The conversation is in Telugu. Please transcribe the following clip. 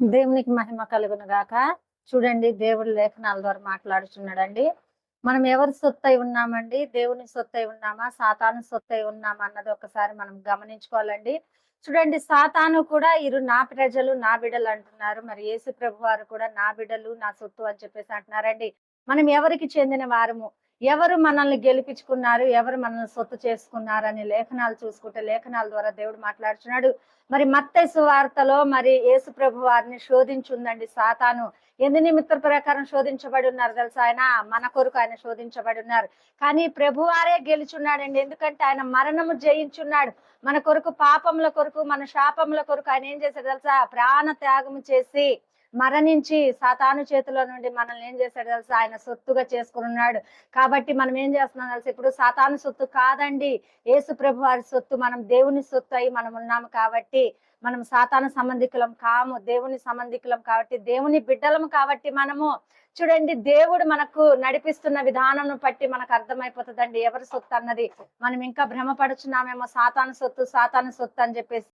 దేవునికి మహిమ కలుగును గాక. చూడండి, దేవుడు లేఖనాల ద్వారా మాట్లాడుచున్నాడండి. మనం ఎవరి సొత్తై ఉన్నామండి? దేవుని సొత్తై ఉన్నామా? సాతాను సొత్తై ఉన్నామా? అన్నది ఒకసారి మనం గమనించుకోవాలండి. చూడండి, సాతాను కూడా ఈరు నా ప్రజలు, నా బిడ్డలు అంటున్నారు. మరి యేసు ప్రభువారు కూడా నా బిడ్డలు, నా సొత్తు అని చెప్పేసి అంటున్నారండి. మనం ఎవరికి చెందిన వారము? ఎవరు మనల్ని గెలిపించుకున్నారు? ఎవరు మనల్ని సొత్తు చేసుకున్నారని లేఖనాలు చూసుకుంటే, లేఖనాల ద్వారా దేవుడు మాట్లాడుచున్నాడు. మరి మత్తయి సువార్తలో మరి యేసు ప్రభు వారిని శోధించుందండి సాతాను. ఎందు నిమిత్త ప్రకారం శోధించబడి ఉన్నారు తెలుసా? ఆయన మన కొరకు ఆయన శోధించబడి ఉన్నారు. కానీ ప్రభువారే గెలుచున్నాడండి. ఎందుకంటే ఆయన మరణము జయించున్నాడు. మన కొరకు, పాపముల కొరకు, మన శాపముల కొరకు ఆయన ఏం చేశాడు తెలుసా? ప్రాణ త్యాగము చేసి మరణించి సాతాను చేతిలో నుండి మనల్ని ఏం చేశాడు తెలుసా? ఆయన సొత్తుగా చేసుకుని ఉన్నాడు. కాబట్టి మనం ఏం చేస్తున్నాం తెలుసా? ఇప్పుడు సాతాను సొత్తు కాదండి, యేసు ప్రభు వారి సొత్తు. మనం దేవుని సొత్తు అయి మనం ఉన్నాము కాబట్టి మనం సాతాను సంబంధికులం కాము, దేవుని సంబంధికులం కాబట్టి, దేవుని బిడ్డలము కాబట్టి మనము చూడండి, దేవుడు మనకు నడిపిస్తున్న విధానం బట్టి మనకు అర్థమైపోతుందండి ఎవరి సొత్తు అన్నది. మనం ఇంకా భ్రమపడుచున్నామేమో, సాతాను సొత్తు, సాతాను సొత్తు అని చెప్పేసి.